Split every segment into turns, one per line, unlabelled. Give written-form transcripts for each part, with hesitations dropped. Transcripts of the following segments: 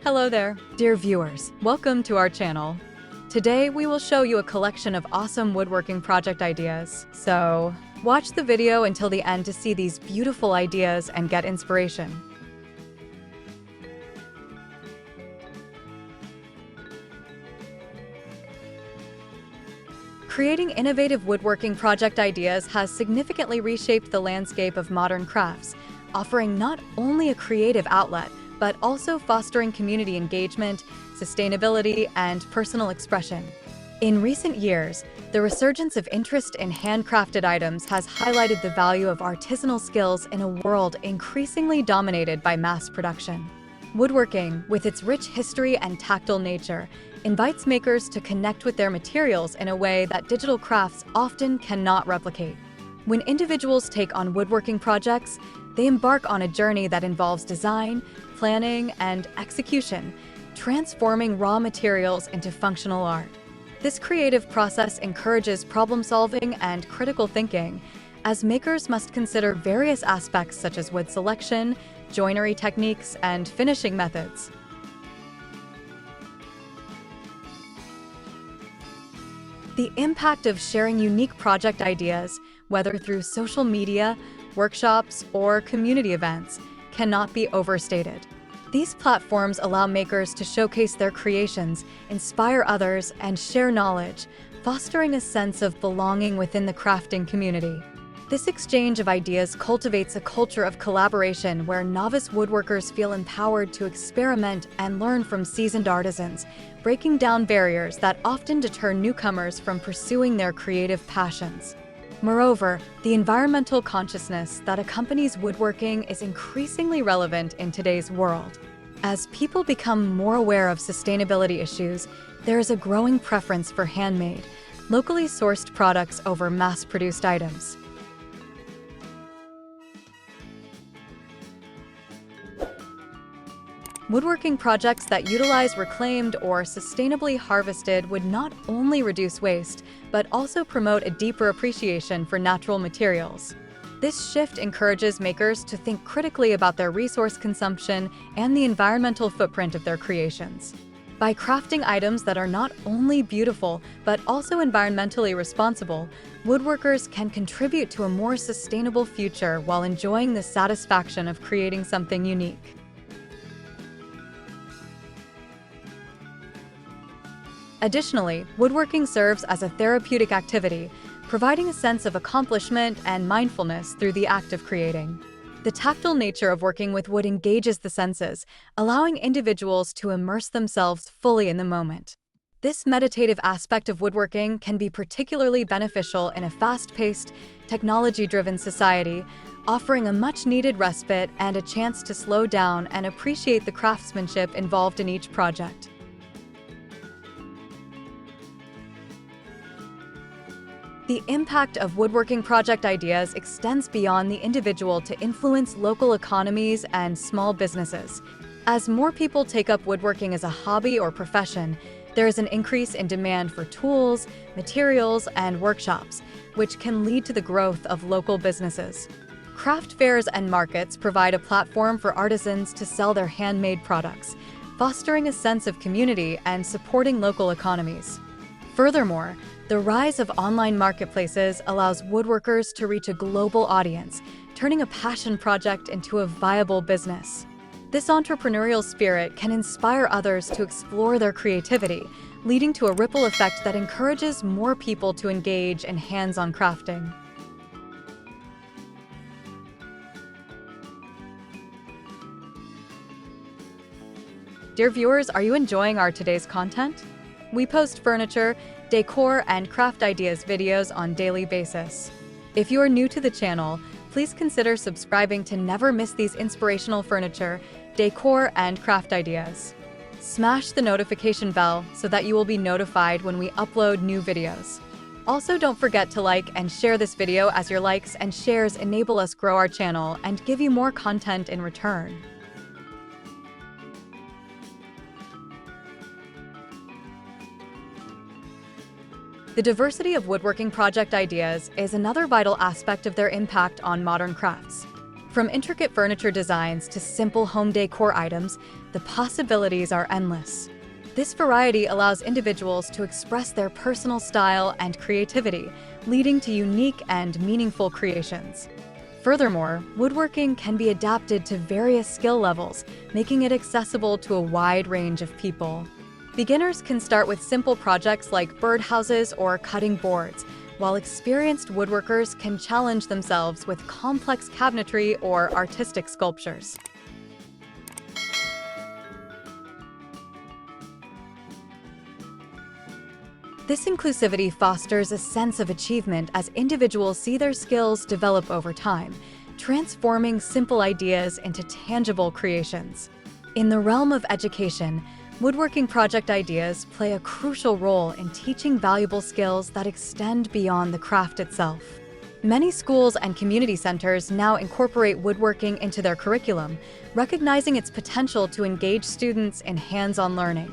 Hello there, dear viewers. Welcome to our channel. Today, we will show you a collection of awesome woodworking project ideas. So, watch the video until the end to see these beautiful ideas and get inspiration. Creating innovative woodworking project ideas has significantly reshaped the landscape of modern crafts, offering not only a creative outlet, but also fostering community engagement, sustainability, and personal expression. In recent years, the resurgence of interest in handcrafted items has highlighted the value of artisanal skills in a world increasingly dominated by mass production. Woodworking, with its rich history and tactile nature, invites makers to connect with their materials in a way that digital crafts often cannot replicate. When individuals take on woodworking projects, they embark on a journey that involves design, planning, and execution, transforming raw materials into functional art. This creative process encourages problem-solving and critical thinking, as makers must consider various aspects such as wood selection, joinery techniques, and finishing methods. The impact of sharing unique project ideas, whether through social media, workshops, or community events, cannot be overstated. These platforms allow makers to showcase their creations, inspire others, and share knowledge, fostering a sense of belonging within the crafting community. This exchange of ideas cultivates a culture of collaboration where novice woodworkers feel empowered to experiment and learn from seasoned artisans, breaking down barriers that often deter newcomers from pursuing their creative passions. Moreover, the environmental consciousness that accompanies woodworking is increasingly relevant in today's world. As people become more aware of sustainability issues, there is a growing preference for handmade, locally sourced products over mass-produced items. Woodworking projects that utilize reclaimed or sustainably harvested would not only reduce waste, but also promote a deeper appreciation for natural materials. This shift encourages makers to think critically about their resource consumption and the environmental footprint of their creations. By crafting items that are not only beautiful, but also environmentally responsible, woodworkers can contribute to a more sustainable future while enjoying the satisfaction of creating something unique. Additionally, woodworking serves as a therapeutic activity, providing a sense of accomplishment and mindfulness through the act of creating. The tactile nature of working with wood engages the senses, allowing individuals to immerse themselves fully in the moment. This meditative aspect of woodworking can be particularly beneficial in a fast-paced, technology-driven society, offering a much-needed respite and a chance to slow down and appreciate the craftsmanship involved in each project. The impact of woodworking project ideas extends beyond the individual to influence local economies and small businesses. As more people take up woodworking as a hobby or profession, there is an increase in demand for tools, materials, and workshops, which can lead to the growth of local businesses. Craft fairs and markets provide a platform for artisans to sell their handmade products, fostering a sense of community and supporting local economies. Furthermore, the rise of online marketplaces allows woodworkers to reach a global audience, turning a passion project into a viable business. This entrepreneurial spirit can inspire others to explore their creativity, leading to a ripple effect that encourages more people to engage in hands-on crafting. Dear viewers, are you enjoying our today's content? We post furniture, decor, and craft ideas videos on a daily basis. If you are new to the channel, please consider subscribing to never miss these inspirational furniture, decor, and craft ideas. Smash the notification bell so that you will be notified when we upload new videos. Also, don't forget to like and share this video, as your likes and shares enable us grow our channel and give you more content in return. The diversity of woodworking project ideas is another vital aspect of their impact on modern crafts. From intricate furniture designs to simple home decor items, the possibilities are endless. This variety allows individuals to express their personal style and creativity, leading to unique and meaningful creations. Furthermore, woodworking can be adapted to various skill levels, making it accessible to a wide range of people. Beginners can start with simple projects like birdhouses or cutting boards, while experienced woodworkers can challenge themselves with complex cabinetry or artistic sculptures. This inclusivity fosters a sense of achievement as individuals see their skills develop over time, transforming simple ideas into tangible creations. In the realm of education, woodworking project ideas play a crucial role in teaching valuable skills that extend beyond the craft itself. Many schools and community centers now incorporate woodworking into their curriculum, recognizing its potential to engage students in hands-on learning.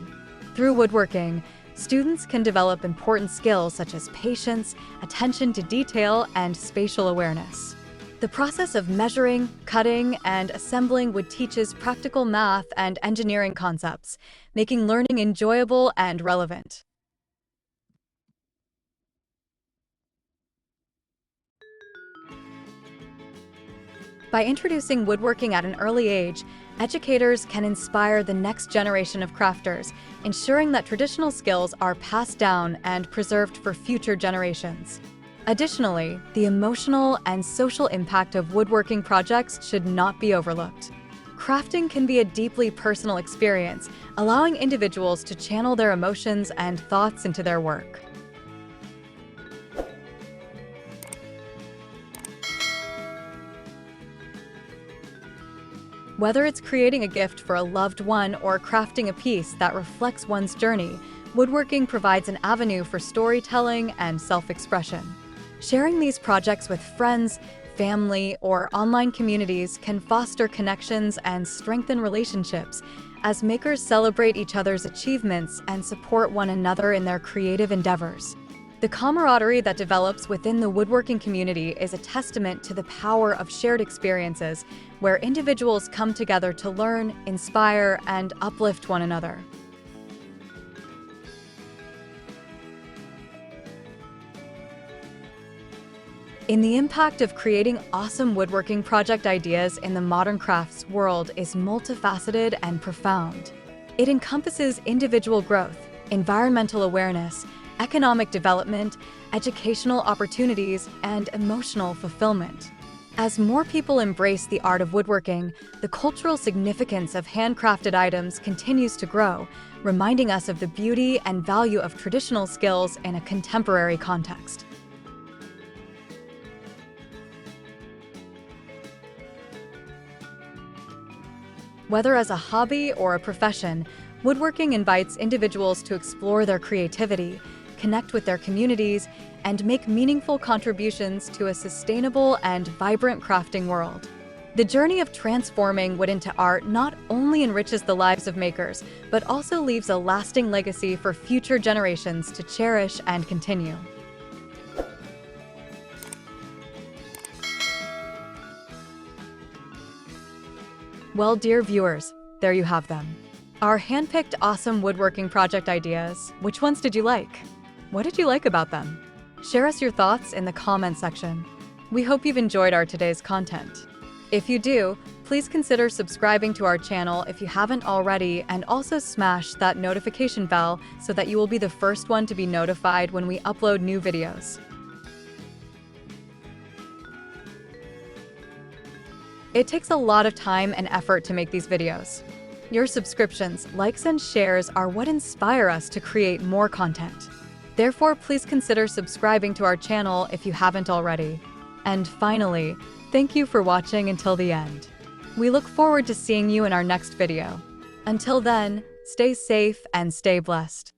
Through woodworking, students can develop important skills such as patience, attention to detail, and spatial awareness. The process of measuring, cutting, and assembling wood teaches practical math and engineering concepts, making learning enjoyable and relevant. By introducing woodworking at an early age, educators can inspire the next generation of crafters, ensuring that traditional skills are passed down and preserved for future generations. Additionally, the emotional and social impact of woodworking projects should not be overlooked. Crafting can be a deeply personal experience, allowing individuals to channel their emotions and thoughts into their work. Whether it's creating a gift for a loved one or crafting a piece that reflects one's journey, woodworking provides an avenue for storytelling and self-expression. Sharing these projects with friends, family, or online communities can foster connections and strengthen relationships as makers celebrate each other's achievements and support one another in their creative endeavors. The camaraderie that develops within the woodworking community is a testament to the power of shared experiences, where individuals come together to learn, inspire, and uplift one another. In the impact of creating awesome woodworking project ideas in the modern crafts world is multifaceted and profound. It encompasses individual growth, environmental awareness, economic development, educational opportunities, and emotional fulfillment. As more people embrace the art of woodworking, the cultural significance of handcrafted items continues to grow, reminding us of the beauty and value of traditional skills in a contemporary context. Whether as a hobby or a profession, woodworking invites individuals to explore their creativity, connect with their communities, and make meaningful contributions to a sustainable and vibrant crafting world. The journey of transforming wood into art not only enriches the lives of makers, but also leaves a lasting legacy for future generations to cherish and continue. Well, dear viewers, there you have them. Our handpicked awesome woodworking project ideas. Which ones did you like? What did you like about them? Share us your thoughts in the comment section. We hope you've enjoyed our today's content. If you do, please consider subscribing to our channel if you haven't already, and also smash that notification bell so that you will be the first one to be notified when we upload new videos. It takes a lot of time and effort to make these videos. Your subscriptions, likes, and shares are what inspire us to create more content. Therefore, please consider subscribing to our channel if you haven't already. And finally, thank you for watching until the end. We look forward to seeing you in our next video. Until then, stay safe and stay blessed.